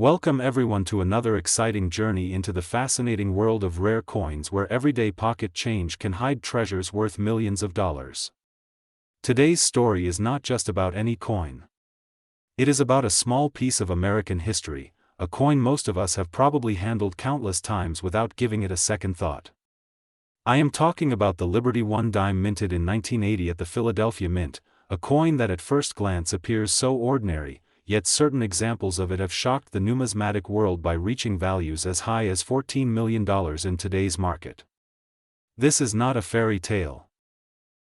Welcome everyone to another exciting journey into the fascinating world of rare coins where everyday pocket change can hide treasures worth millions of dollars. Today's story is not just about any coin. It is about a small piece of American history, a coin most of us have probably handled countless times without giving it a second thought. I am talking about the Liberty 1 dime minted in 1980 at the Philadelphia Mint, a coin that at first glance appears so ordinary, yet certain examples of it have shocked the numismatic world by reaching values as high as $14 million in today's market. This is not a fairy tale.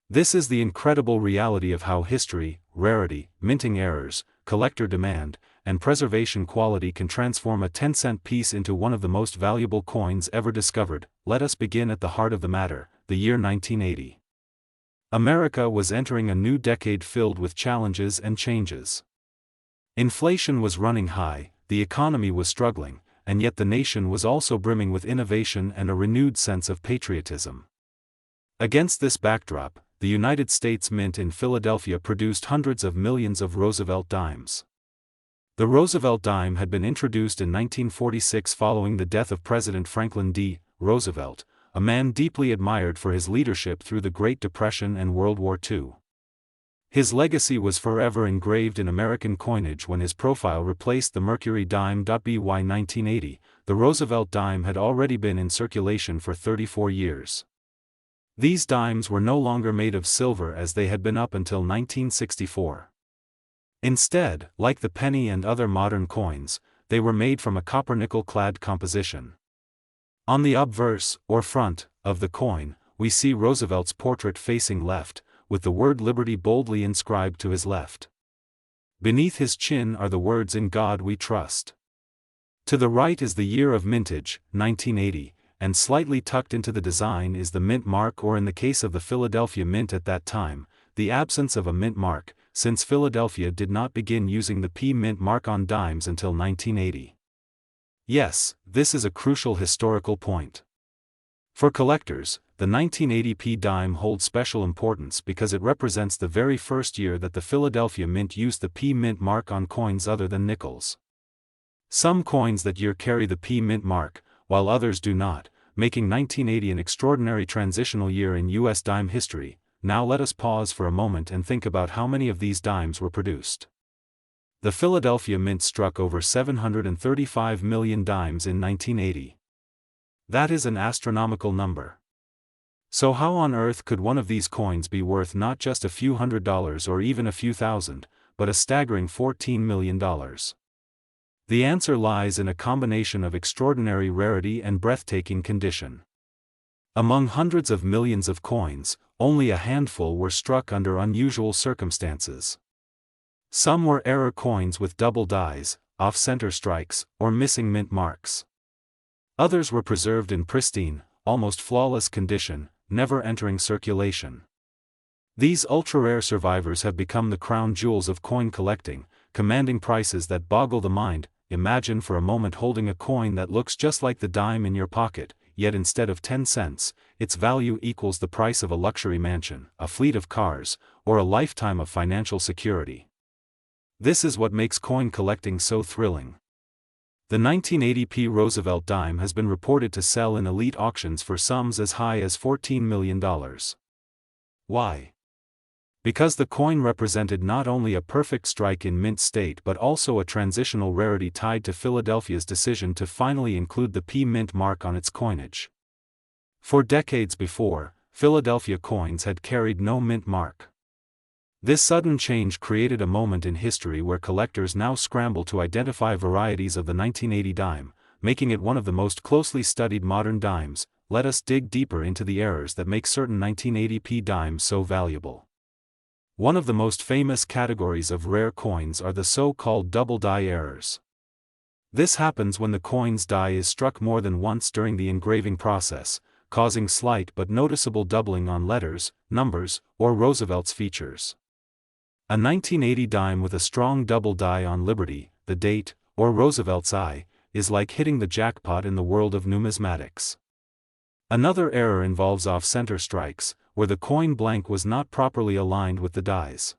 This is the incredible reality of how history, rarity, minting errors, collector demand, and preservation quality can transform a 10-cent piece into one of the most valuable coins ever discovered. Let us begin at the heart of the matter, the year 1980. America was entering a new decade filled with challenges and changes. Inflation was running high, the economy was struggling, and yet the nation was also brimming with innovation and a renewed sense of patriotism. Against this backdrop, the United States Mint in Philadelphia produced hundreds of millions of Roosevelt dimes. The Roosevelt dime had been introduced in 1946 following the death of President Franklin D. Roosevelt, a man deeply admired for his leadership through the Great Depression and World War II. His legacy was forever engraved in American coinage when his profile replaced the Mercury dime. By 1980, the Roosevelt dime had already been in circulation for 34 years. These dimes were no longer made of silver as they had been up until 1964. Instead, like the penny and other modern coins, they were made from a copper-nickel-clad composition. On the obverse, or front, of the coin, we see Roosevelt's portrait facing left, with the word Liberty boldly inscribed to his left. Beneath his chin are the words "In God We Trust." To the right is the year of mintage, 1980, and slightly tucked into the design is the mint mark, or in the case of the Philadelphia Mint at that time, the absence of a mint mark, since Philadelphia did not begin using the P mint mark on dimes until 1980. Yes, this is a crucial historical point. For collectors, the 1980 P dime holds special importance because it represents the very first year that the Philadelphia Mint used the P mint mark on coins other than nickels. Some coins that year carry the P mint mark, while others do not, making 1980 an extraordinary transitional year in U.S. dime history. Now let us pause for a moment and think about how many of these dimes were produced. The Philadelphia Mint struck over 735 million dimes in 1980. That is an astronomical number. So how on earth could one of these coins be worth not just a few $100s or even a few thousand, but a staggering $14 million? The answer lies in a combination of extraordinary rarity and breathtaking condition. Among hundreds of millions of coins, only a handful were struck under unusual circumstances. Some were error coins with double dies, off-center strikes, or missing mint marks. Others were preserved in pristine, almost flawless condition, never entering circulation. These ultra-rare survivors have become the crown jewels of coin collecting, commanding prices that boggle the mind. Imagine for a moment holding a coin that looks just like the dime in your pocket, yet instead of 10 cents, its value equals the price of a luxury mansion, a fleet of cars, or a lifetime of financial security. This is what makes coin collecting so thrilling. The 1980 P Roosevelt dime has been reported to sell in elite auctions for sums as high as $14 million. Why? Because the coin represented not only a perfect strike in mint state but also a transitional rarity tied to Philadelphia's decision to finally include the P mint mark on its coinage. For decades before, Philadelphia coins had carried no mint mark. This sudden change created a moment in history where collectors now scramble to identify varieties of the 1980 dime, making it one of the most closely studied modern dimes. Let us dig deeper into the errors that make certain 1980 P dimes so valuable. One of the most famous categories of rare coins are the so-called double die errors. This happens when the coin's die is struck more than once during the engraving process, causing slight but noticeable doubling on letters, numbers, or Roosevelt's features. A 1980 dime with a strong double die on Liberty, the date, or Roosevelt's eye, is like hitting the jackpot in the world of numismatics. Another error involves off-center strikes, where the coin blank was not properly aligned with the dies.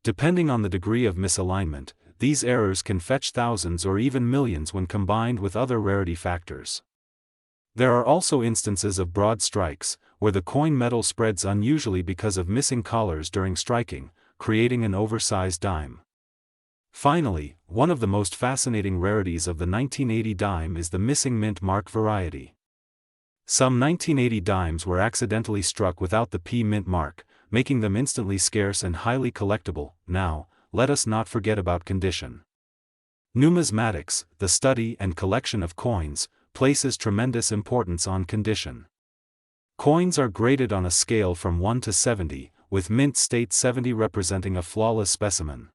Depending on the degree of misalignment, these errors can fetch thousands or even millions when combined with other rarity factors. There are also instances of broad strikes, where the coin metal spreads unusually because of missing collars during striking, creating an oversized dime. Finally, one of the most fascinating rarities of the 1980 dime is the missing mint mark variety. Some 1980 dimes were accidentally struck without the P mint mark, making them instantly scarce and highly collectible. Now, let us not forget about condition. Numismatics, the study and collection of coins, places tremendous importance on condition. Coins are graded on a scale from 1 to 70, with mint state 70 representing a flawless specimen.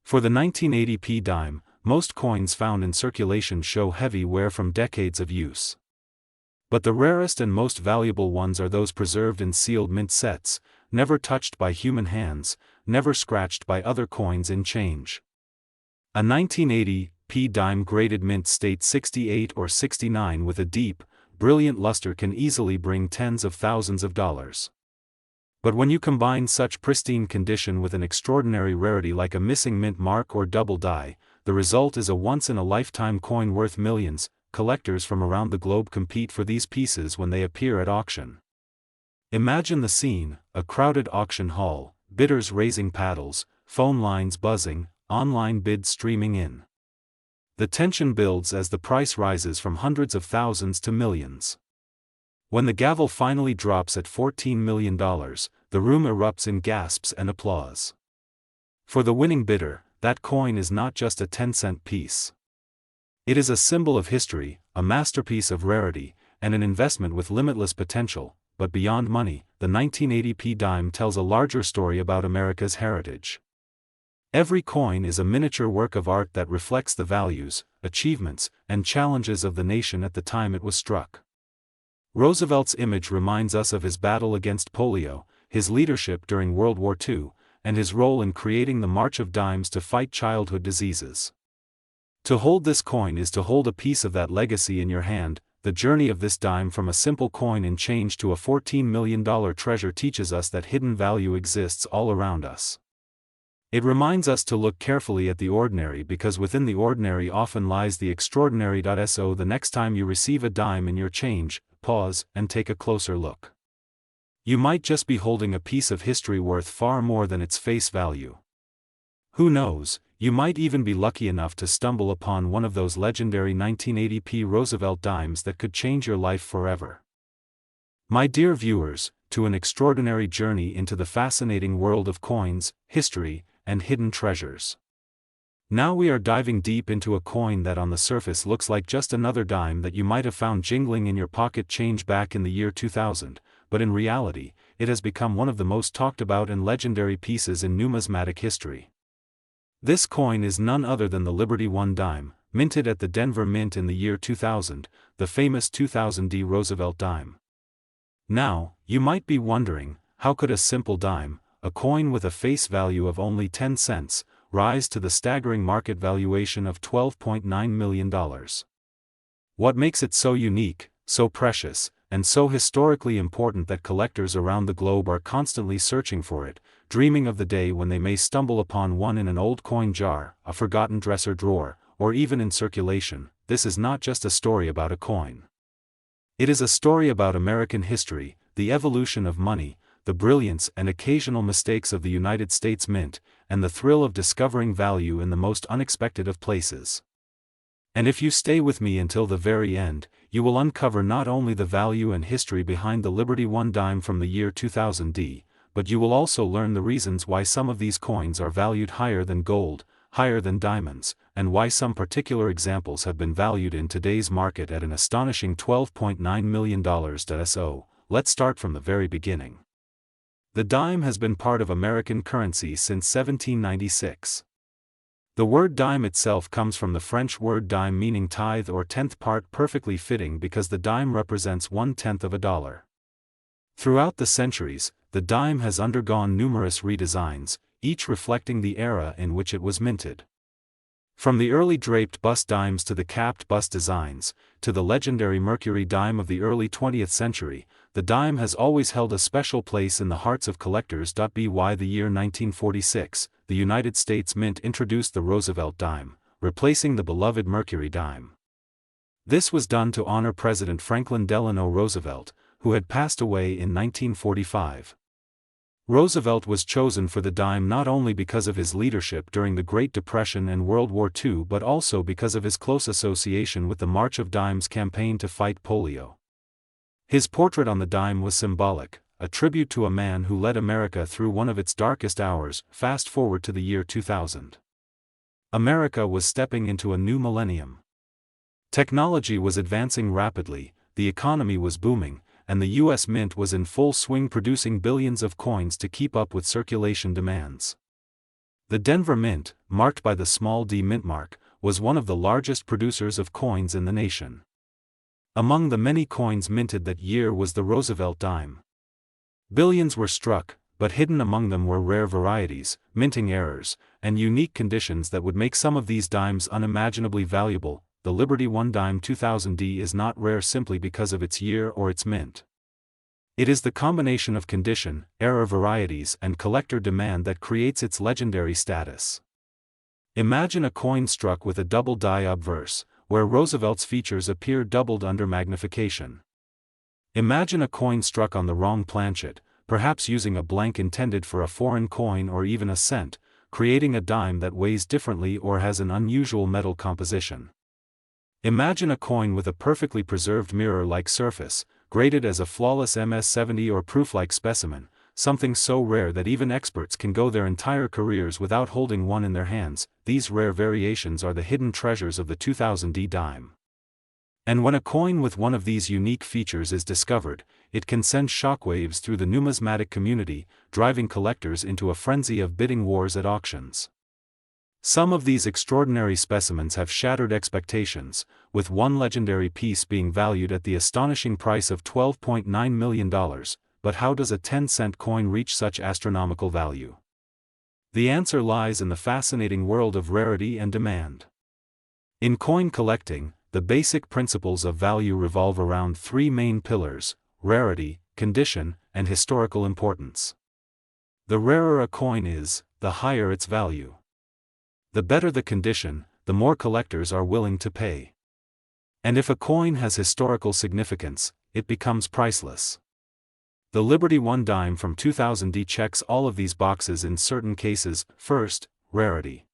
For the 1980 P dime, most coins found in circulation show heavy wear from decades of use. But the rarest and most valuable ones are those preserved in sealed mint sets, never touched by human hands, never scratched by other coins in change. A 1980 P dime graded mint state 68 or 69 with a deep, brilliant luster can easily bring tens of thousands of dollars. But when you combine such pristine condition with an extraordinary rarity like a missing mint mark or double die, the result is a once-in-a-lifetime coin worth millions. Collectors from around the globe compete for these pieces when they appear at auction. Imagine the scene: a crowded auction hall, bidders raising paddles, phone lines buzzing, online bids streaming in. The tension builds as the price rises from hundreds of thousands to millions. When the gavel finally drops at $14 million, the room erupts in gasps and applause. For the winning bidder, that coin is not just a 10-cent piece. It is a symbol of history, a masterpiece of rarity, and an investment with limitless potential. But beyond money, the 1980 P dime tells a larger story about America's heritage. Every coin is a miniature work of art that reflects the values, achievements, and challenges of the nation at the time it was struck. Roosevelt's image reminds us of his battle against polio, his leadership during World War II, and his role in creating the March of Dimes to fight childhood diseases. To hold this coin is to hold a piece of that legacy in your hand. The journey of this dime from a simple coin in change to a $14 million treasure teaches us that hidden value exists all around us. It reminds us to look carefully at the ordinary, because within the ordinary often lies the extraordinary. So the next time you receive a dime in your change, pause and take a closer look. You might just be holding a piece of history worth far more than its face value. Who knows, you might even be lucky enough to stumble upon one of those legendary 1980 P Roosevelt dimes that could change your life forever. My dear viewers, to an extraordinary journey into the fascinating world of coins, history, and hidden treasures. Now we are diving deep into a coin that on the surface looks like just another dime that you might have found jingling in your pocket change back in the year 2000, but in reality, it has become one of the most talked about and legendary pieces in numismatic history. This coin is none other than the Liberty I dime, minted at the Denver Mint in the year 2000, the famous 2000D Roosevelt dime. Now, you might be wondering, how could a simple dime, a coin with a face value of only 10 cents, rise to the staggering market valuation of $12.9 million? What makes it so unique, so precious, and so historically important that collectors around the globe are constantly searching for it, dreaming of the day when they may stumble upon one in an old coin jar, a forgotten dresser drawer, or even in circulation? This is not just a story about a coin. It is a story about American history, the evolution of money, the brilliance and occasional mistakes of the United States Mint, and the thrill of discovering value in the most unexpected of places. And if you stay with me until the very end, you will uncover not only the value and history behind the Liberty I dime from the year 2000D, but you will also learn the reasons why some of these coins are valued higher than gold, higher than diamonds, and why some particular examples have been valued in today's market at an astonishing $12.9 million. So, let's start from the very beginning. The dime has been part of American currency since 1796. The word dime itself comes from the French word dime, meaning tithe or tenth part, perfectly fitting because the dime represents 1/10 of a dollar. Throughout the centuries, the dime has undergone numerous redesigns, each reflecting the era in which it was minted. From the early draped bust dimes to the capped bust designs, to the legendary Mercury dime of the early 20th century, the dime has always held a special place in the hearts of collectors. By the year 1946, the United States Mint introduced the Roosevelt dime, replacing the beloved Mercury dime. This was done to honor President Franklin Delano Roosevelt, who had passed away in 1945. Roosevelt was chosen for the dime not only because of his leadership during the Great Depression and World War II but also because of his close association with the March of Dimes campaign to fight polio. His portrait on the dime was symbolic, a tribute to a man who led America through one of its darkest hours. Fast forward to the year 2000. America was stepping into a new millennium. Technology was advancing rapidly, the economy was booming, and the U.S. Mint was in full swing producing billions of coins to keep up with circulation demands. The Denver Mint, marked by the small d mint mark, was one of the largest producers of coins in the nation. Among the many coins minted that year was the Roosevelt dime. Billions were struck, but hidden among them were rare varieties, minting errors, and unique conditions that would make some of these dimes unimaginably valuable. The Liberty One dime 2000D is not rare simply because of its year or its mint. It is the combination of condition, error varieties and collector demand that creates its legendary status. Imagine a coin struck with a double die obverse, where Roosevelt's features appear doubled under magnification. Imagine a coin struck on the wrong planchet, perhaps using a blank intended for a foreign coin or even a cent, creating a dime that weighs differently or has an unusual metal composition. Imagine a coin with a perfectly preserved mirror-like surface, graded as a flawless MS-70 or proof-like specimen, something so rare that even experts can go their entire careers without holding one in their hands. These rare variations are the hidden treasures of the 2000D dime. And when a coin with one of these unique features is discovered, it can send shockwaves through the numismatic community, driving collectors into a frenzy of bidding wars at auctions. Some of these extraordinary specimens have shattered expectations, with one legendary piece being valued at the astonishing price of $12.9 million, but how does a 10-cent coin reach such astronomical value? The answer lies in the fascinating world of rarity and demand. In coin collecting, the basic principles of value revolve around three main pillars: rarity, condition, and historical importance. The rarer a coin is, the higher its value. The better the condition, the more collectors are willing to pay. And if a coin has historical significance, it becomes priceless. The Liberty One dime from 2000D checks all of these boxes in certain cases. First, rarity.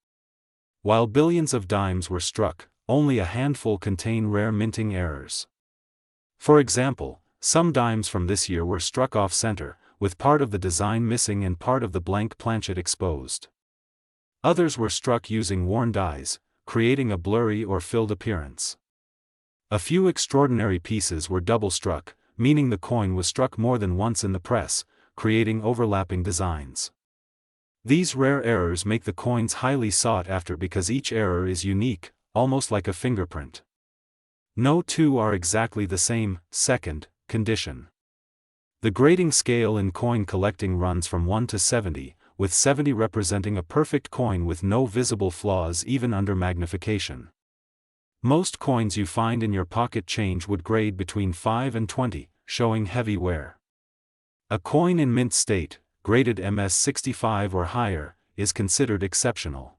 While billions of dimes were struck, only a handful contain rare minting errors. For example, some dimes from this year were struck off-center, with part of the design missing and part of the blank planchet exposed. Others were struck using worn dies, creating a blurry or filled appearance. A few extraordinary pieces were double-struck, meaning the coin was struck more than once in the press, creating overlapping designs. These rare errors make the coins highly sought after because each error is unique, almost like a fingerprint. No two are exactly the same. Second, condition. The grading scale in coin collecting runs from 1 to 70, with 70 representing a perfect coin with no visible flaws even under magnification. Most coins you find in your pocket change would grade between 5 and 20, showing heavy wear. A coin in mint state, graded MS-65 or higher, is considered exceptional.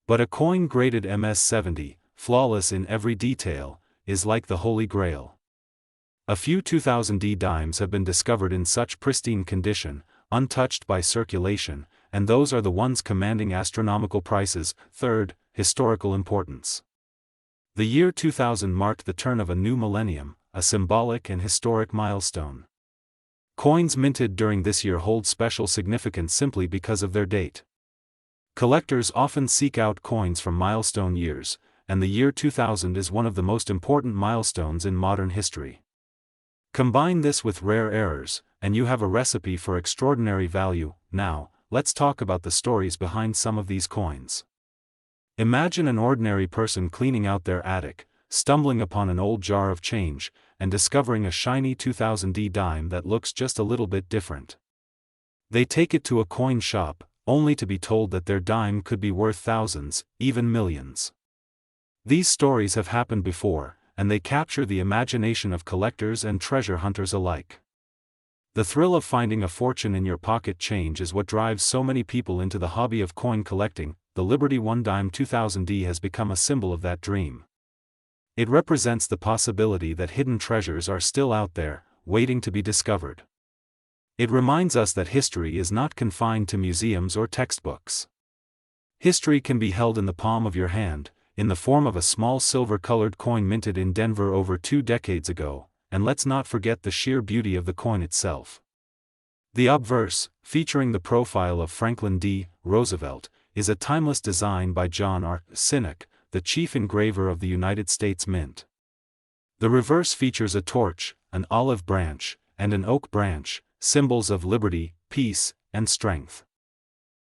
But a coin graded MS-70, flawless in every detail, is like the Holy Grail. A few 2000D dimes have been discovered in such pristine condition, untouched by circulation, and those are the ones commanding astronomical prices. Third, historical importance. The year 2000 marked the turn of a new millennium, a symbolic and historic milestone. Coins minted during this year hold special significance simply because of their date. Collectors often seek out coins from milestone years, and the year 2000 is one of the most important milestones in modern history. Combine this with rare errors, and you have a recipe for extraordinary value. Now, let's talk about the stories behind some of these coins. Imagine an ordinary person cleaning out their attic, stumbling upon an old jar of change, and discovering a shiny 2000D dime that looks just a little bit different. They take it to a coin shop, only to be told that their dime could be worth thousands, even millions. These stories have happened before, and they capture the imagination of collectors and treasure hunters alike. The thrill of finding a fortune in your pocket change is what drives so many people into the hobby of coin collecting. The Liberty One Dime 2000D has become a symbol of that dream. It represents the possibility that hidden treasures are still out there, waiting to be discovered. It reminds us that history is not confined to museums or textbooks. History can be held in the palm of your hand, in the form of a small silver-colored coin minted in Denver over 2 decades ago, and let's not forget the sheer beauty of the coin itself. The obverse, featuring the profile of Franklin D. Roosevelt, is a timeless design by John R. Sinek, the chief engraver of the United States Mint. The reverse features a torch, an olive branch, and an oak branch, symbols of liberty, peace, and strength.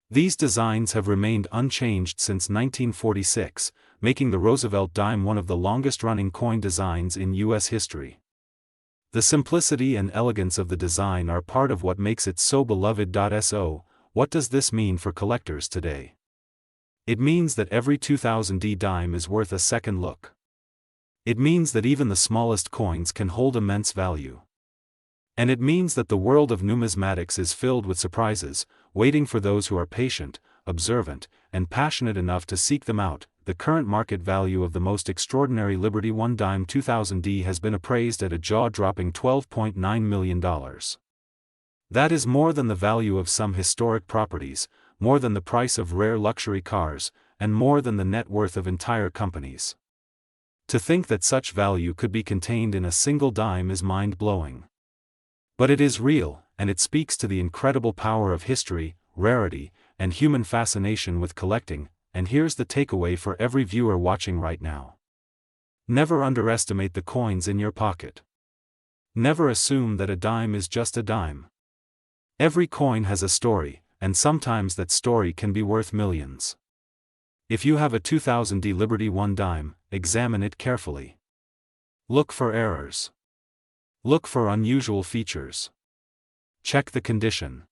These designs have remained unchanged since 1946, making the Roosevelt dime one of the longest-running coin designs in U.S. history. The simplicity and elegance of the design are part of what makes it so beloved. So, what does this mean for collectors today? It means that every 2000D dime is worth a second look. It means that even the smallest coins can hold immense value. And it means that the world of numismatics is filled with surprises, waiting for those who are patient, observant, and passionate enough to seek them out. The current market value of the most extraordinary Liberty One Dime 2000D has been appraised at a jaw-dropping $12.9 million. That is more than the value of some historic properties, more than the price of rare luxury cars, and more than the net worth of entire companies. To think that such value could be contained in a single dime is mind-blowing. But it is real, and it speaks to the incredible power of history, rarity, and human fascination with collecting. And here's the takeaway for every viewer watching right now. Never underestimate the coins in your pocket. Never assume that a dime is just a dime. Every coin has a story, and sometimes that story can be worth millions. If you have a 2000D Liberty One Dime, examine it carefully. Look for errors. Look for unusual features. Check the condition.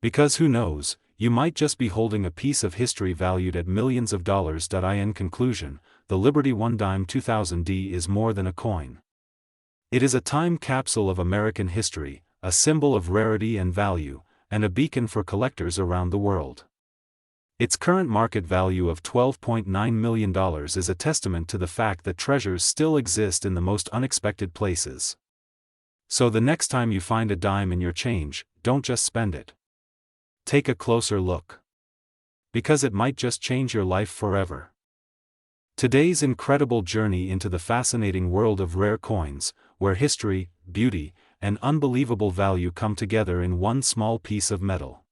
Because who knows, you might just be holding a piece of history valued at millions of dollars. In conclusion, the Liberty One Dime 2000D is more than a coin. It is a time capsule of American history, a symbol of rarity and value, and a beacon for collectors around the world. Its current market value of $12.9 million is a testament to the fact that treasures still exist in the most unexpected places. So the next time you find a dime in your change, don't just spend it. Take a closer look. Because it might just change your life forever. Today's incredible journey into the fascinating world of rare coins, where history, beauty, and unbelievable value come together in one small piece of metal.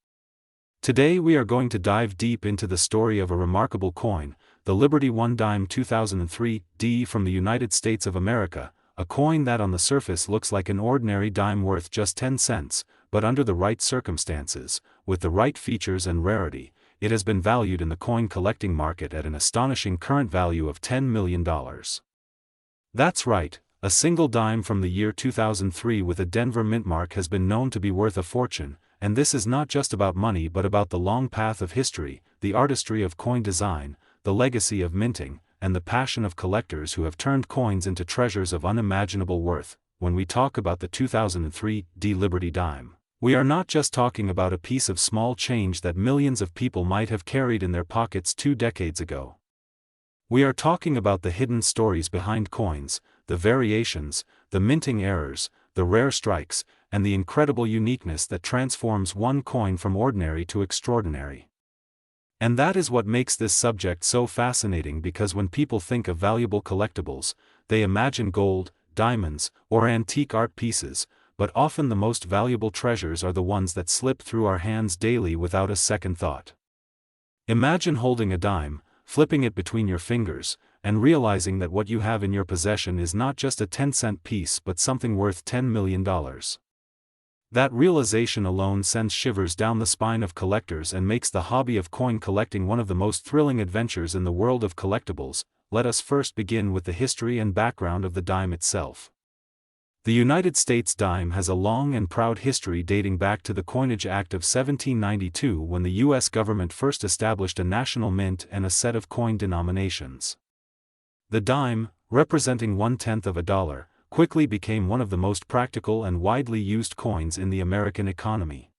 Today we are going to dive deep into the story of a remarkable coin, the Liberty One Dime 2003D from the United States of America, a coin that on the surface looks like an ordinary dime worth just 10 cents, but under the right circumstances, with the right features and rarity, it has been valued in the coin collecting market at an astonishing current value of $10 million. That's right, a single dime from the year 2003 with a Denver mint mark has been known to be worth a fortune, and this is not just about money but about the long path of history, the artistry of coin design, the legacy of minting, and the passion of collectors who have turned coins into treasures of unimaginable worth. When we talk about the 2003D Liberty Dime, we are not just talking about a piece of small change that millions of people might have carried in their pockets 2 decades ago. We are talking about the hidden stories behind coins, the variations, the minting errors, the rare strikes, and the incredible uniqueness that transforms one coin from ordinary to extraordinary. And that is what makes this subject so fascinating, because when people think of valuable collectibles, they imagine gold, diamonds, or antique art pieces, but often the most valuable treasures are the ones that slip through our hands daily without a second thought. Imagine holding a dime, flipping it between your fingers, and realizing that what you have in your possession is not just a 10-cent piece but something worth $10 million. That realization alone sends shivers down the spine of collectors and makes the hobby of coin collecting one of the most thrilling adventures in the world of collectibles. Let us first begin with the history and background of the dime itself. The United States dime has a long and proud history dating back to the Coinage Act of 1792, when the U.S. government first established a national mint and a set of coin denominations. The dime, representing 1/10 of a dollar, quickly became one of the most practical and widely used coins in the American economy.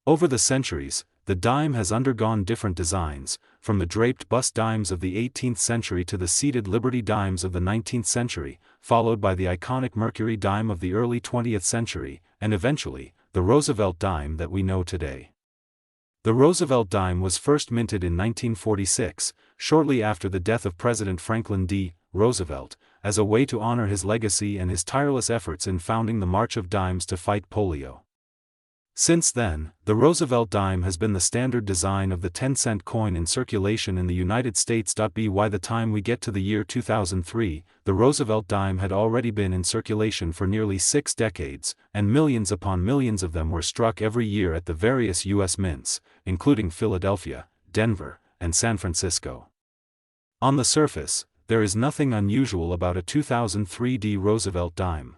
Over the centuries, the dime has undergone different designs, from the draped bust dimes of the 18th century to the seated Liberty dimes of the 19th century, followed by the iconic Mercury dime of the early 20th century, and eventually, the Roosevelt dime that we know today. The Roosevelt dime was first minted in 1946, shortly after the death of President Franklin D. Roosevelt, as a way to honor his legacy and his tireless efforts in founding the March of Dimes to fight polio. Since then, the Roosevelt dime has been the standard design of the 10-cent coin in circulation in the United States. By the time we get to the year 2003, the Roosevelt dime had already been in circulation for nearly 6 decades, and millions upon millions of them were struck every year at the various U.S. mints, including Philadelphia, Denver, and San Francisco. On the surface, there is nothing unusual about a 2003 D. Roosevelt dime.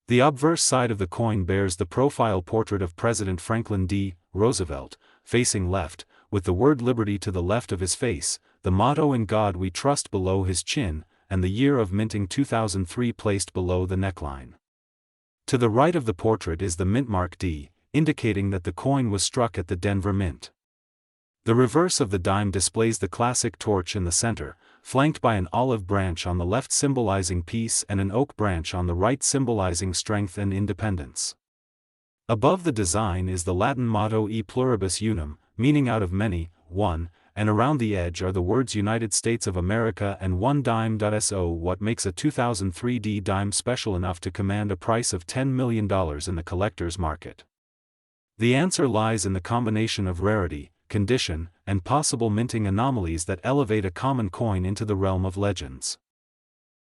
The obverse side of the coin bears the profile portrait of President Franklin D. Roosevelt, facing left, with the word Liberty to the left of his face, the motto "In God We Trust" below his chin, and the year of minting 2003 placed below the neckline. To the right of the portrait is the mint mark D, indicating that the coin was struck at the Denver Mint. The reverse of the dime displays the classic torch in the center, flanked by an olive branch on the left symbolizing peace and an oak branch on the right symbolizing strength and independence. Above the design is the Latin motto E pluribus unum, meaning out of many, one, and around the edge are the words United States of America and one dime. So what makes a 2003 D dime special enough to command a price of $10 million in the collector's market? The answer lies in the combination of rarity, condition, and possible minting anomalies that elevate a common coin into the realm of legends.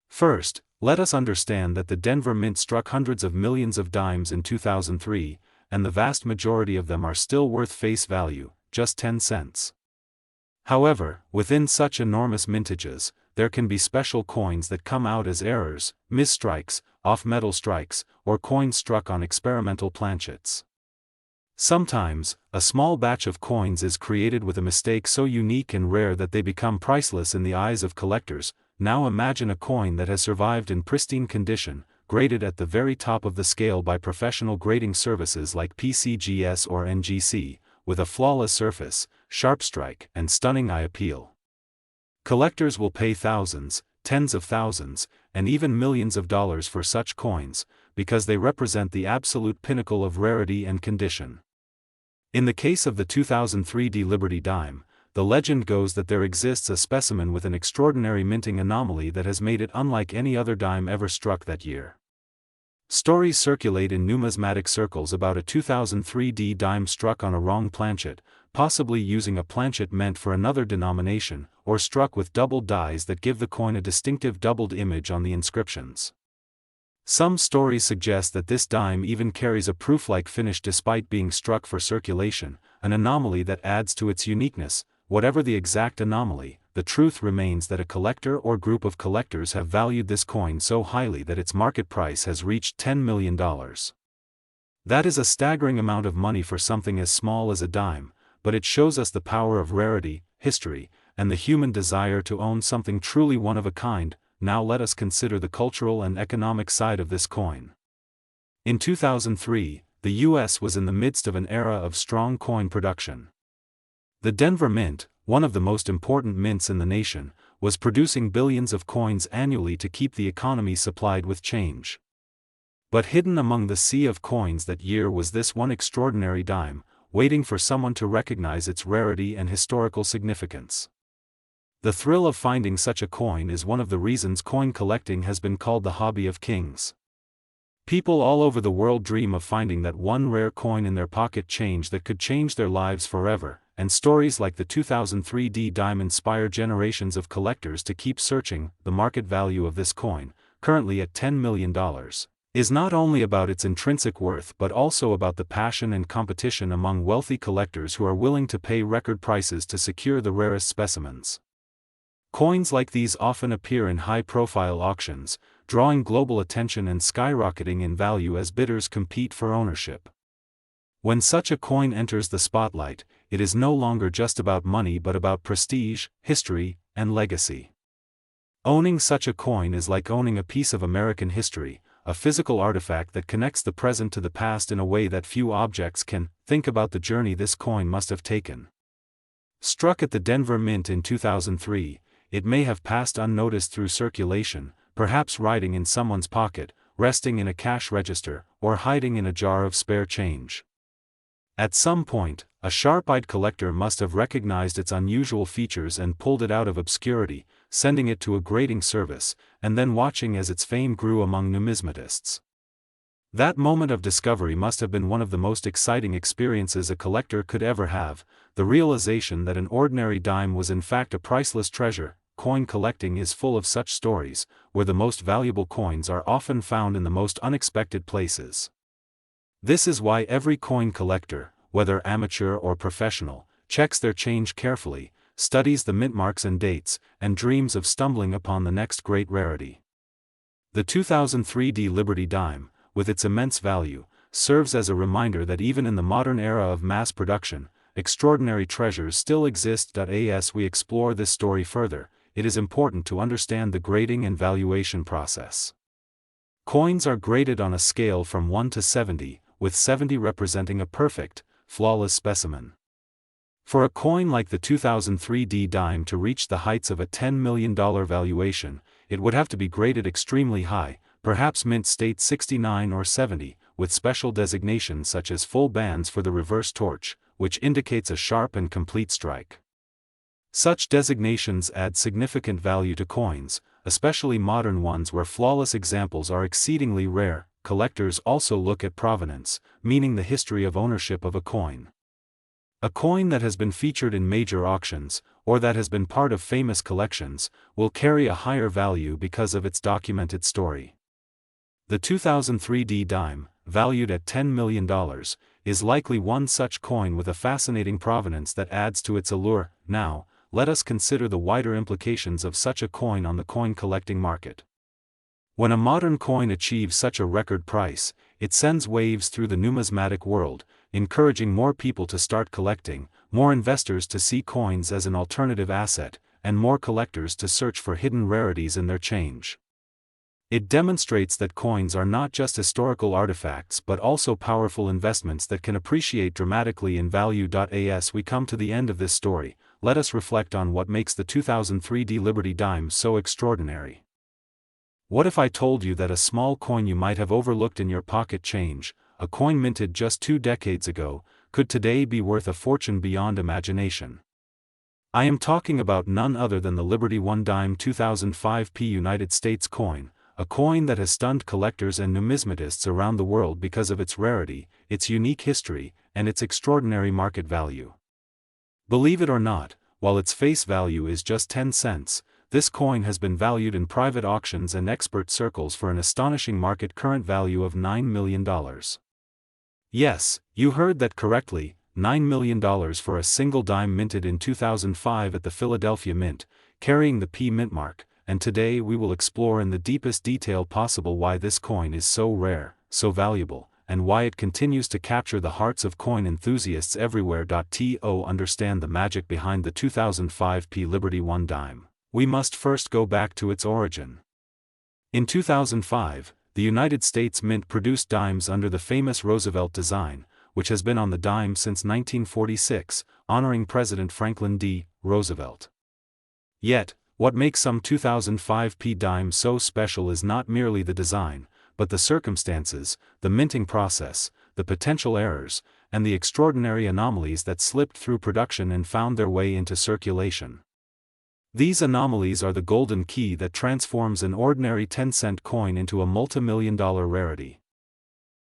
First, let us understand that the Denver Mint struck hundreds of millions of dimes in 2003, and the vast majority of them are still worth face value, just 10 cents. However, within such enormous mintages, there can be special coins that come out as errors, misstrikes, off-metal strikes, or coins struck on experimental planchets. Sometimes, a small batch of coins is created with a mistake so unique and rare that they become priceless in the eyes of collectors. Now imagine a coin that has survived in pristine condition, graded at the very top of the scale by professional grading services like PCGS or NGC, with a flawless surface, sharp strike, and stunning eye appeal. Collectors will pay thousands, tens of thousands, and even millions of dollars for such coins, because they represent the absolute pinnacle of rarity and condition. In the case of the 2003 D Liberty dime, the legend goes that there exists a specimen with an extraordinary minting anomaly that has made it unlike any other dime ever struck that year. Stories circulate in numismatic circles about a 2003 D dime struck on a wrong planchet, possibly using a planchet meant for another denomination, or struck with doubled dies that give the coin a distinctive doubled image on the inscriptions. Some stories suggest that this dime even carries a proof-like finish despite being struck for circulation, an anomaly that adds to its uniqueness. Whatever the exact anomaly, the truth remains that a collector or group of collectors have valued this coin so highly that its market price has reached $10 million. That is a staggering amount of money for something as small as a dime, but it shows us the power of rarity, history, and the human desire to own something truly one of a kind. Now let us consider the cultural and economic side of this coin. In 2003, the U.S. was in the midst of an era of strong coin production. The Denver Mint, one of the most important mints in the nation, was producing billions of coins annually to keep the economy supplied with change. But hidden among the sea of coins that year was this one extraordinary dime, waiting for someone to recognize its rarity and historical significance. The thrill of finding such a coin is one of the reasons coin collecting has been called the hobby of kings. People all over the world dream of finding that one rare coin in their pocket change that could change their lives forever, and stories like the 2003 D dime inspire generations of collectors to keep searching. The market value of this coin, currently at $10 million, is not only about its intrinsic worth but also about the passion and competition among wealthy collectors who are willing to pay record prices to secure the rarest specimens. Coins like these often appear in high-profile auctions, drawing global attention and skyrocketing in value as bidders compete for ownership. When such a coin enters the spotlight, it is no longer just about money but about prestige, history, and legacy. Owning such a coin is like owning a piece of American history, a physical artifact that connects the present to the past in a way that few objects can. Think about the journey this coin must have taken. Struck at the Denver Mint in 2003, it may have passed unnoticed through circulation, perhaps riding in someone's pocket, resting in a cash register, or hiding in a jar of spare change. At some point, a sharp-eyed collector must have recognized its unusual features and pulled it out of obscurity, sending it to a grading service, and then watching as its fame grew among numismatists. That moment of discovery must have been one of the most exciting experiences a collector could ever have, the realization that an ordinary dime was in fact a priceless treasure. Coin collecting is full of such stories, where the most valuable coins are often found in the most unexpected places. This is why every coin collector, whether amateur or professional, checks their change carefully, studies the mint marks and dates, and dreams of stumbling upon the next great rarity. The 2003 Liberty dime, with its immense value, serves as a reminder that even in the modern era of mass production, extraordinary treasures still exist. As we explore this story further, it is important to understand the grading and valuation process. Coins are graded on a scale from 1 to 70, with 70 representing a perfect, flawless specimen. For a coin like the 2003 dime to reach the heights of a $10 million valuation, it would have to be graded extremely high, perhaps mint state 69 or 70, with special designations such as full bands for the reverse torch, which indicates a sharp and complete strike. Such designations add significant value to coins, especially modern ones where flawless examples are exceedingly rare. Collectors also look at provenance, meaning the history of ownership of a coin. A coin that has been featured in major auctions, or that has been part of famous collections, will carry a higher value because of its documented story. The 2003 dime, valued at $10 million, is likely one such coin with a fascinating provenance that adds to its allure. Now, let us consider the wider implications of such a coin on the coin collecting market. When a modern coin achieves such a record price, it sends waves through the numismatic world, encouraging more people to start collecting, more investors to see coins as an alternative asset, and more collectors to search for hidden rarities in their change. It demonstrates that coins are not just historical artifacts but also powerful investments that can appreciate dramatically in value. As we come to the end of this story, let us reflect on what makes the 2003 Liberty dime so extraordinary. What if I told you that a small coin you might have overlooked in your pocket change, a coin minted just 2 decades ago, could today be worth a fortune beyond imagination? I am talking about none other than the Liberty 1 dime 2005 United States coin, a coin that has stunned collectors and numismatists around the world because of its rarity, its unique history, and its extraordinary market value. Believe it or not, while its face value is just 10 cents, this coin has been valued in private auctions and expert circles for an astonishing market current value of $9 million. Yes, you heard that correctly, $9 million for a single dime minted in 2005 at the Philadelphia Mint, carrying the P mint mark, and today we will explore in the deepest detail possible why this coin is so rare, so valuable, and why it continues to capture the hearts of coin enthusiasts everywhere. To understand the magic behind the 2005 Liberty 1 dime, we must first go back to its origin. In 2005, the United States Mint produced dimes under the famous Roosevelt design, which has been on the dime since 1946, honoring President Franklin D. Roosevelt. Yet, what makes some 2005 dimes so special is not merely the design, but the circumstances, the minting process, the potential errors, and the extraordinary anomalies that slipped through production and found their way into circulation. These anomalies are the golden key that transforms an ordinary 10-cent coin into a multi-million-dollar rarity.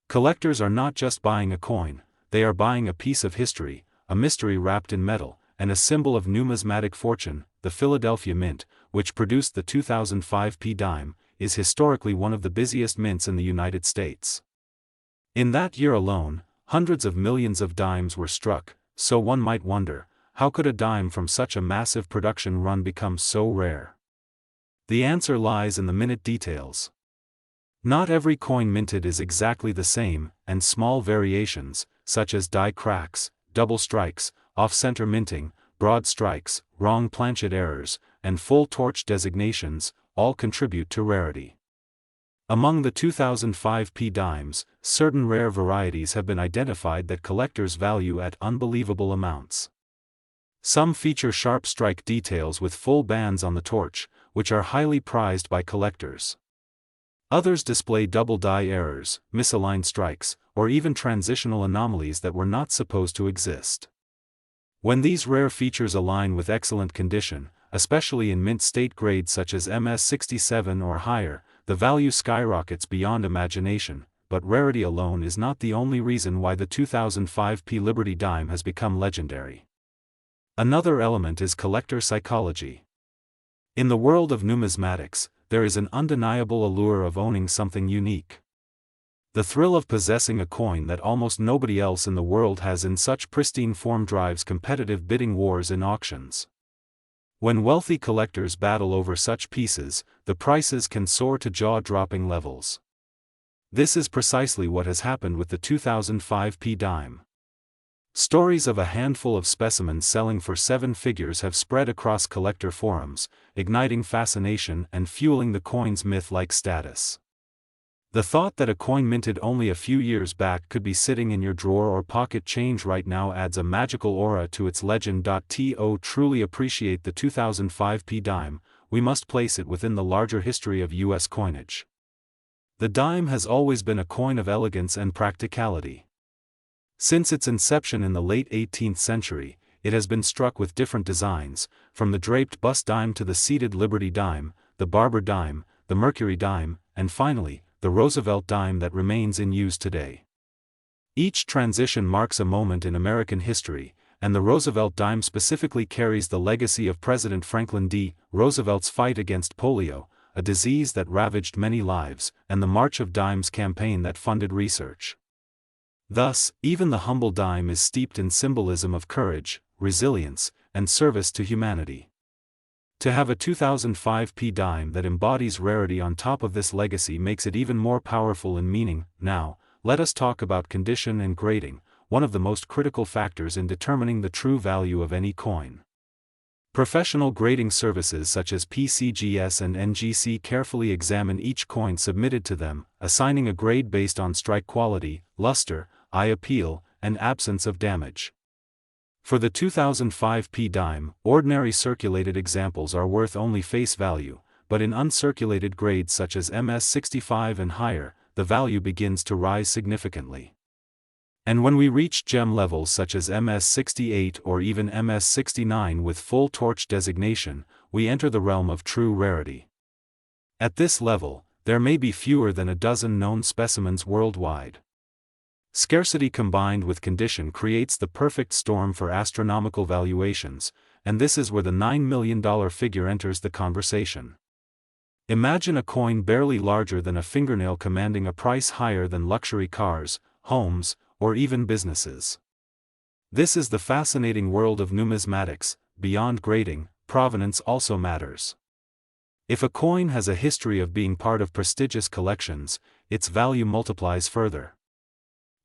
Collectors are not just buying a coin, they are buying a piece of history, a mystery wrapped in metal, and a symbol of numismatic fortune. The Philadelphia Mint, which produced the 2005 dime, is historically one of the busiest mints in the United States. In that year alone, hundreds of millions of dimes were struck, so one might wonder, how could a dime from such a massive production run become so rare? The answer lies in the minute details. Not every coin minted is exactly the same, and small variations, such as die cracks, double strikes, off-center minting, broad strikes, wrong planchet errors, and full torch designations, all contribute to rarity. Among the 2005p dimes, certain rare varieties have been identified that collectors value at unbelievable amounts. Some feature sharp strike details with full bands on the torch, which are highly prized by collectors. Others display double die errors, misaligned strikes, or even transitional anomalies that were not supposed to exist. When these rare features align with excellent condition, especially in mint state grades such as MS67 or higher, the value skyrockets beyond imagination. But rarity alone is not the only reason why the 2005p Liberty dime has become legendary. Another element is collector psychology. In the world of numismatics, there is an undeniable allure of owning something unique. The thrill of possessing a coin that almost nobody else in the world has in such pristine form drives competitive bidding wars in auctions. When wealthy collectors battle over such pieces, the prices can soar to jaw-dropping levels. This is precisely what has happened with the 2005p dime. Stories of a handful of specimens selling for seven figures have spread across collector forums, igniting fascination and fueling the coin's myth-like status. The thought that a coin minted only a few years back could be sitting in your drawer or pocket change right now adds a magical aura to its legend. To truly appreciate the 2005p dime, we must place it within the larger history of U.S. coinage. The dime has always been a coin of elegance and practicality. Since its inception in the late 18th century, it has been struck with different designs, from the draped bust dime to the seated Liberty dime, the Barber dime, the Mercury dime, and finally, the Roosevelt dime that remains in use today. Each transition marks a moment in American history, and the Roosevelt dime specifically carries the legacy of President Franklin D. Roosevelt's fight against polio, a disease that ravaged many lives, and the March of Dimes campaign that funded research. Thus, even the humble dime is steeped in symbolism of courage, resilience, and service to humanity. To have a 2005p dime that embodies rarity on top of this legacy makes it even more powerful in meaning. Now, let us talk about condition and grading, one of the most critical factors in determining the true value of any coin. Professional grading services such as PCGS and NGC carefully examine each coin submitted to them, assigning a grade based on strike quality, luster, eye appeal, and absence of damage. For the 2005p dime, ordinary circulated examples are worth only face value, but in uncirculated grades such as MS65 and higher, the value begins to rise significantly. And when we reach gem levels such as MS68 or even MS69 with full torch designation, we enter the realm of true rarity. At this level, there may be fewer than a dozen known specimens worldwide. Scarcity combined with condition creates the perfect storm for astronomical valuations, and this is where the $9 million figure enters the conversation. Imagine a coin barely larger than a fingernail commanding a price higher than luxury cars, homes, or even businesses. This is the fascinating world of numismatics. Beyond grading, provenance also matters. If a coin has a history of being part of prestigious collections, its value multiplies further.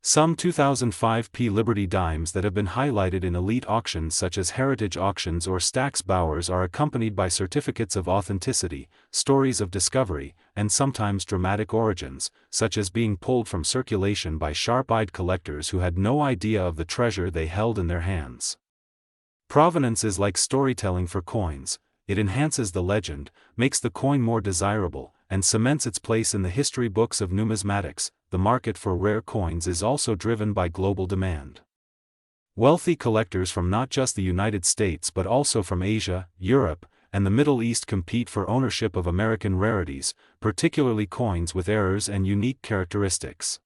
Some 2005p Liberty dimes that have been highlighted in elite auctions such as Heritage Auctions or Stax Bowers are accompanied by certificates of authenticity, stories of discovery, and sometimes dramatic origins, such as being pulled from circulation by sharp-eyed collectors who had no idea of the treasure they held in their hands. Provenance is like storytelling for coins. It enhances the legend, makes the coin more desirable, and cements its place in the history books of numismatics. The market for rare coins is also driven by global demand. Wealthy collectors from not just the United States but also from Asia, Europe, and the Middle East compete for ownership of American rarities, particularly coins with errors and unique characteristics.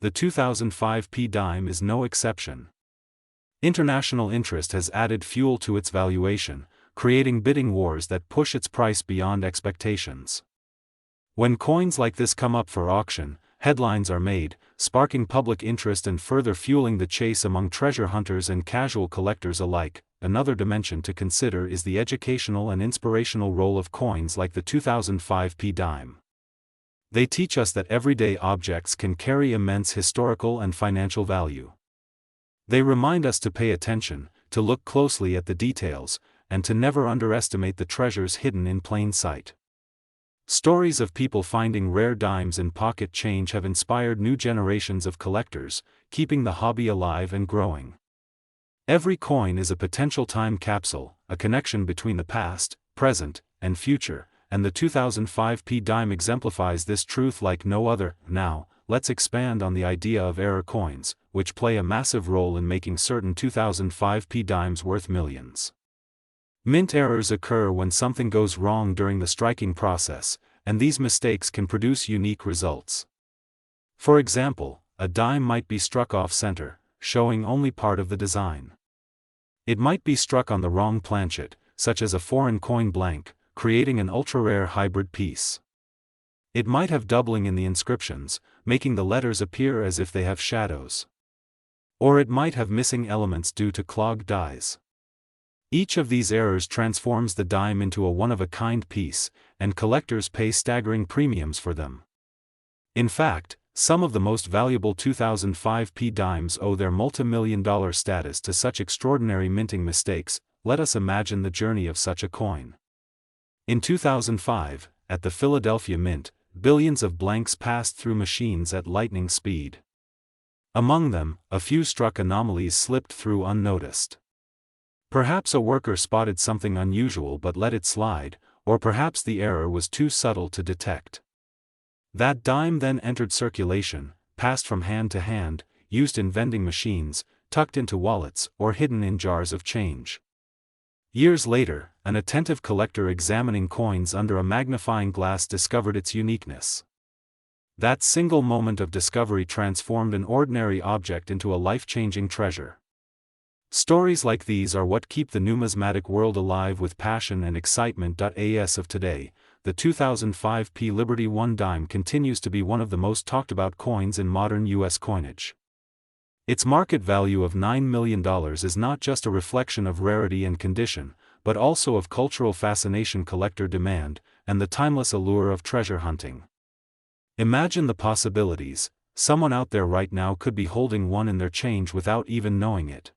The 2005p dime is no exception. International interest has added fuel to its valuation, creating bidding wars that push its price beyond expectations. When coins like this come up for auction, headlines are made, sparking public interest and further fueling the chase among treasure hunters and casual collectors alike. Another dimension to consider is the educational and inspirational role of coins like the 2005p dime. They teach us that everyday objects can carry immense historical and financial value. They remind us to pay attention, to look closely at the details, and to never underestimate the treasures hidden in plain sight. Stories of people finding rare dimes in pocket change have inspired new generations of collectors, keeping the hobby alive and growing. Every coin is a potential time capsule, a connection between the past, present, and future, and the 2005 P dime exemplifies this truth like no other. Now, let's expand on the idea of error coins, which play a massive role in making certain 2005 P dimes worth millions. Mint errors occur when something goes wrong during the striking process, and these mistakes can produce unique results. For example, a dime might be struck off-center, showing only part of the design. It might be struck on the wrong planchet, such as a foreign coin blank, creating an ultra-rare hybrid piece. It might have doubling in the inscriptions, making the letters appear as if they have shadows. Or it might have missing elements due to clogged dies. Each of these errors transforms the dime into a one-of-a-kind piece, and collectors pay staggering premiums for them. In fact, some of the most valuable 2005 P dimes owe their multi-million-dollar status to such extraordinary minting mistakes. Let us imagine the journey of such a coin. In 2005, at the Philadelphia Mint, billions of blanks passed through machines at lightning speed. Among them, a few struck anomalies slipped through unnoticed. Perhaps a worker spotted something unusual but let it slide, or perhaps the error was too subtle to detect. That dime then entered circulation, passed from hand to hand, used in vending machines, tucked into wallets, or hidden in jars of change. Years later, an attentive collector examining coins under a magnifying glass discovered its uniqueness. That single moment of discovery transformed an ordinary object into a life-changing treasure. Stories like these are what keep the numismatic world alive with passion and excitement. As of today, the 2005 P Liberty 1 dime continues to be one of the most talked about coins in modern U.S. coinage. Its market value of $9 million is not just a reflection of rarity and condition, but also of cultural fascination, collector demand, and the timeless allure of treasure hunting. Imagine the possibilities. Someone out there right now could be holding one in their change without even knowing it.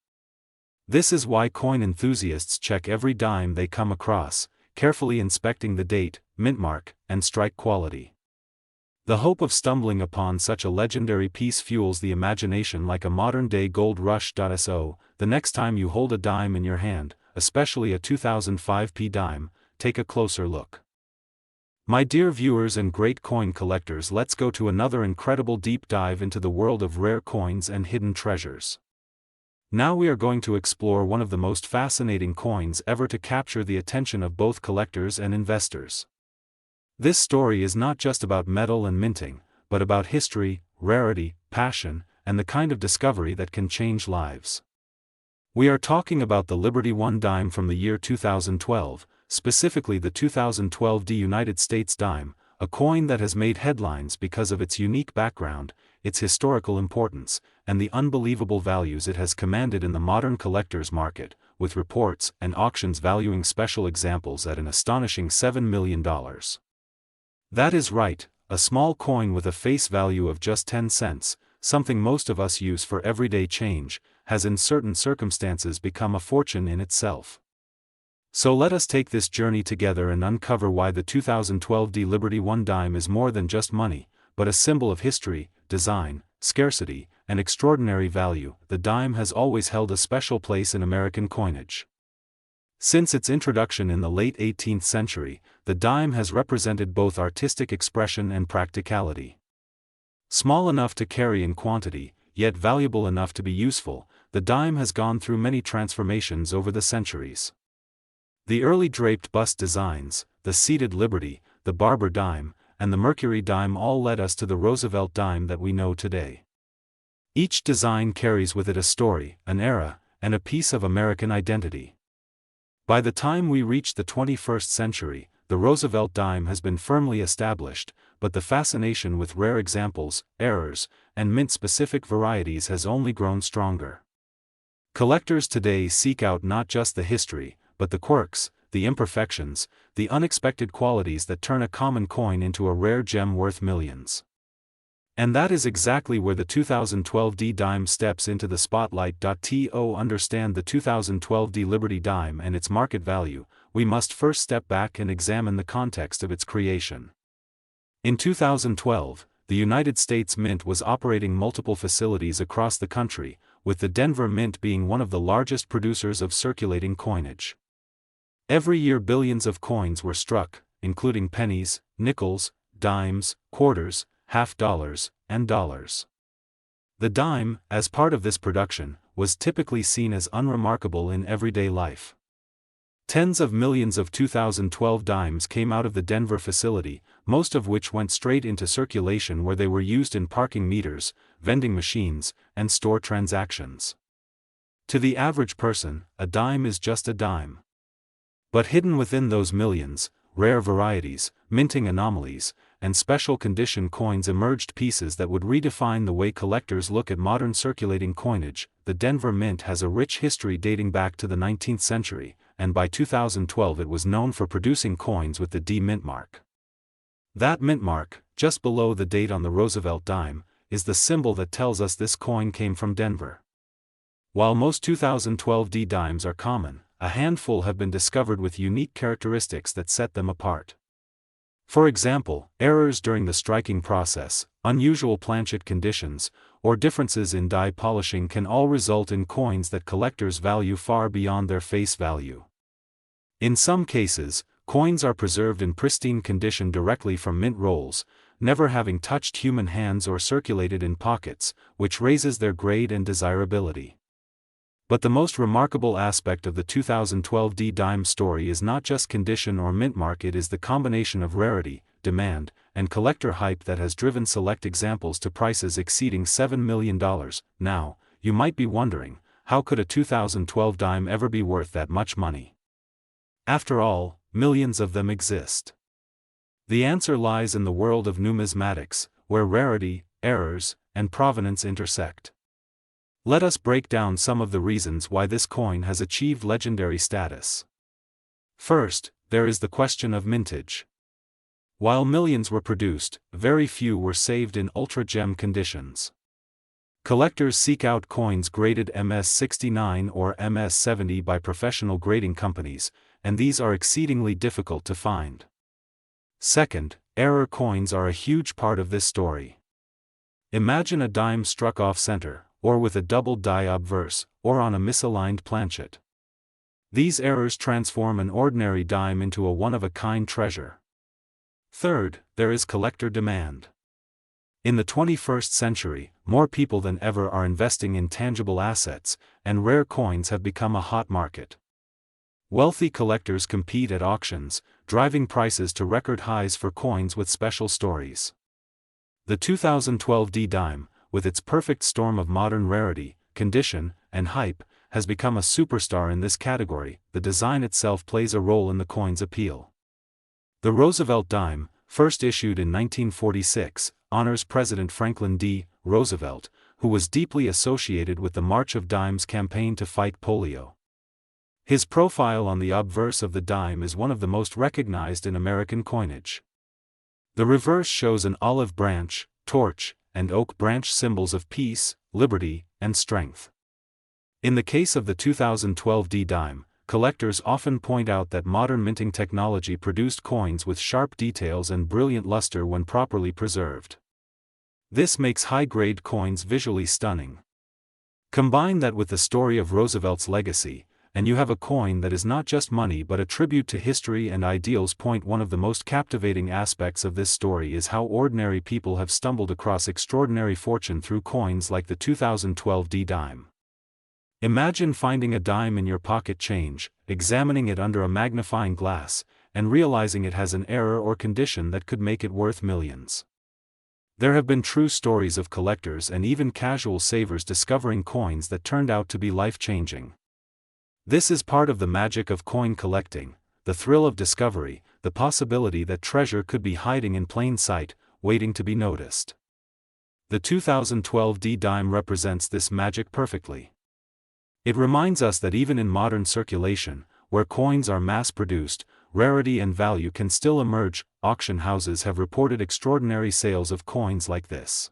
This is why coin enthusiasts check every dime they come across, carefully inspecting the date, mint mark, and strike quality. The hope of stumbling upon such a legendary piece fuels the imagination like a modern-day gold rush. So, the next time you hold a dime in your hand, especially a 2005 P dime, take a closer look. My dear viewers and great coin collectors, let's go to another incredible deep dive into the world of rare coins and hidden treasures. Now we are going to explore one of the most fascinating coins ever to capture the attention of both collectors and investors. This story is not just about metal and minting, but about history, rarity, passion, and the kind of discovery that can change lives. We are talking about the Liberty 1 dime from the year 2012, specifically the 2012 United States dime, a coin that has made headlines because of its unique background, its historical importance, and the unbelievable values it has commanded in the modern collector's market, with reports and auctions valuing special examples at an astonishing $7 million. That is right, a small coin with a face value of just 10 cents, something most of us use for everyday change, has in certain circumstances become a fortune in itself. So let us take this journey together and uncover why the 2012 Liberty 1 dime is more than just money, but a symbol of history, design, scarcity, and extraordinary value. The dime has always held a special place in American coinage. Since its introduction in the late 18th century, the dime has represented both artistic expression and practicality. Small enough to carry in quantity, yet valuable enough to be useful, the dime has gone through many transformations over the centuries. The early draped bust designs, the seated Liberty, the Barber dime, and the Mercury dime all led us to the Roosevelt dime that we know today. Each design carries with it a story, an era, and a piece of American identity. By the time we reach the 21st century, the Roosevelt dime has been firmly established, but the fascination with rare examples, errors, and mint-specific varieties has only grown stronger. Collectors today seek out not just the history, but the quirks, the imperfections, the unexpected qualities that turn a common coin into a rare gem worth millions. And that is exactly where the 2012 dime steps into the spotlight. To understand the 2012 Liberty dime and its market value, we must first step back and examine the context of its creation. In 2012, the United States Mint was operating multiple facilities across the country, with the Denver Mint being one of the largest producers of circulating coinage. Every year billions of coins were struck, including pennies, nickels, dimes, quarters, half dollars, and dollars. The dime, as part of this production, was typically seen as unremarkable in everyday life. Tens of millions of 2012 dimes came out of the Denver facility, most of which went straight into circulation where they were used in parking meters, vending machines, and store transactions. To the average person, a dime is just a dime. But hidden within those millions, rare varieties, minting anomalies, and special condition coins emerged, pieces that would redefine the way collectors look at modern circulating coinage. The Denver Mint has a rich history dating back to the 19th century, and by 2012 it was known for producing coins with the D mint mark. That mint mark, just below the date on the Roosevelt dime, is the symbol that tells us this coin came from Denver. While most 2012 D dimes are common, a handful have been discovered with unique characteristics that set them apart. For example, errors during the striking process, unusual planchet conditions, or differences in die polishing can all result in coins that collectors value far beyond their face value. In some cases, coins are preserved in pristine condition directly from mint rolls, never having touched human hands or circulated in pockets, which raises their grade and desirability. But the most remarkable aspect of the 2012 D dime story is not just condition or mint mark, it is the combination of rarity, demand, and collector hype that has driven select examples to prices exceeding $7 million. Now, you might be wondering, how could a 2012 dime ever be worth that much money? After all, millions of them exist. The answer lies in the world of numismatics, where rarity, errors, and provenance intersect. Let us break down some of the reasons why this coin has achieved legendary status. First, there is the question of mintage. While millions were produced, very few were saved in ultra-gem conditions. Collectors seek out coins graded MS69 or MS70 by professional grading companies, and these are exceedingly difficult to find. Second, error coins are a huge part of this story. Imagine a dime struck off-center, or with a doubled die obverse, or on a misaligned planchet. These errors transform an ordinary dime into a one-of-a-kind treasure. Third, there is collector demand. In the 21st century, more people than ever are investing in tangible assets, and rare coins have become a hot market. Wealthy collectors compete at auctions, driving prices to record highs for coins with special stories. The 2012 D dime, with its perfect storm of modern rarity, condition, and hype, has become a superstar in this category. The design itself plays a role in the coin's appeal. The Roosevelt dime, first issued in 1946, honors President Franklin D. Roosevelt, who was deeply associated with the March of Dimes campaign to fight polio. His profile on the obverse of the dime is one of the most recognized in American coinage. The reverse shows an olive branch, torch, and oak branch, symbols of peace, liberty, and strength. In the case of the 2012 D dime, collectors often point out that modern minting technology produced coins with sharp details and brilliant luster when properly preserved. This makes high-grade coins visually stunning. Combine that with the story of Roosevelt's legacy, and you have a coin that is not just money but a tribute to history and ideals. One of the most captivating aspects of this story is how ordinary people have stumbled across extraordinary fortune through coins like the 2012 D dime. Imagine finding a dime in your pocket change, examining it under a magnifying glass, and realizing it has an error or condition that could make it worth millions. There have been true stories of collectors and even casual savers discovering coins that turned out to be life-changing. This is part of the magic of coin collecting, the thrill of discovery, the possibility that treasure could be hiding in plain sight, waiting to be noticed. The 2012 D dime represents this magic perfectly. It reminds us that even in modern circulation, where coins are mass-produced, rarity and value can still emerge. Auction houses have reported extraordinary sales of coins like this.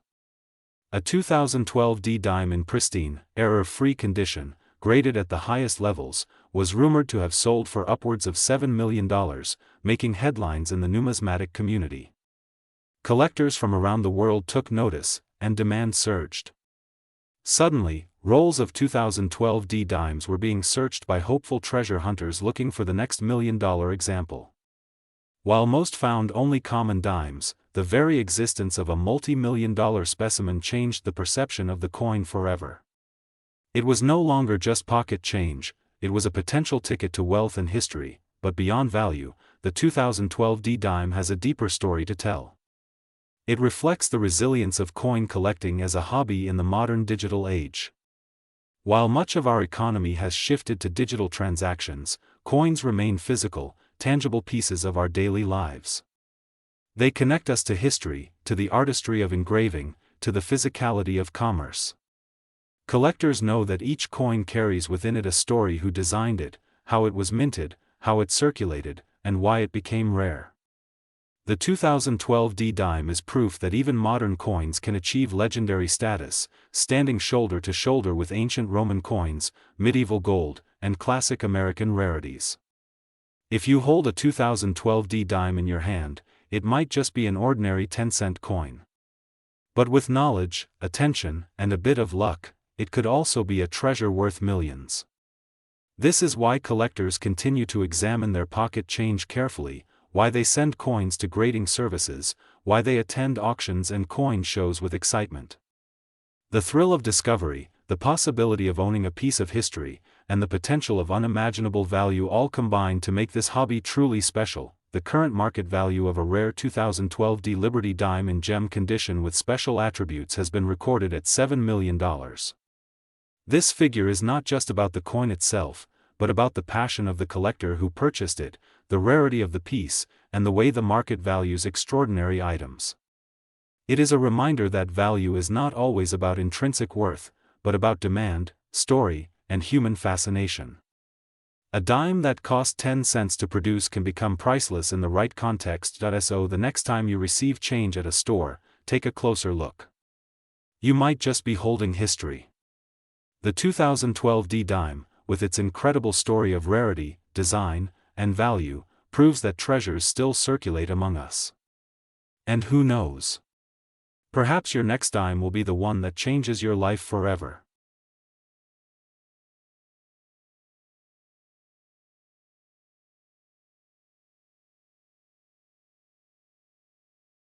A 2012 D dime in pristine, error-free condition, graded at the highest levels, was rumored to have sold for upwards of $7 million, making headlines in the numismatic community. Collectors from around the world took notice, and demand surged. Suddenly, rolls of 2012 D-dimes were being searched by hopeful treasure hunters looking for the next million-dollar example. While most found only common dimes, the very existence of a multi-million-dollar specimen changed the perception of the coin forever. It was no longer just pocket change, it was a potential ticket to wealth and history, but beyond value, the 2012 D-dime has a deeper story to tell. It reflects the resilience of coin collecting as a hobby in the modern digital age. While much of our economy has shifted to digital transactions, coins remain physical, tangible pieces of our daily lives. They connect us to history, to the artistry of engraving, to the physicality of commerce. Collectors know that each coin carries within it a story: who designed it, how it was minted, how it circulated, and why it became rare. The 2012 D-dime is proof that even modern coins can achieve legendary status, standing shoulder to shoulder with ancient Roman coins, medieval gold, and classic American rarities. If you hold a 2012 D-dime in your hand, it might just be an ordinary 10-cent coin. But with knowledge, attention, and a bit of luck, it could also be a treasure worth millions. This is why collectors continue to examine their pocket change carefully, why they send coins to grading services, why they attend auctions and coin shows with excitement. The thrill of discovery, the possibility of owning a piece of history, and the potential of unimaginable value all combine to make this hobby truly special. The current market value of a rare 2012 D Liberty dime in gem condition with special attributes has been recorded at $7 million. This figure is not just about the coin itself, but about the passion of the collector who purchased it, the rarity of the piece, and the way the market values extraordinary items. It is a reminder that value is not always about intrinsic worth, but about demand, story, and human fascination. A dime that cost 10 cents to produce can become priceless in the right context. So the next time you receive change at a store, take a closer look. You might just be holding history. The 2012 D-dime, with its incredible story of rarity, design, and value, proves that treasures still circulate among us. And who knows? Perhaps your next dime will be the one that changes your life forever.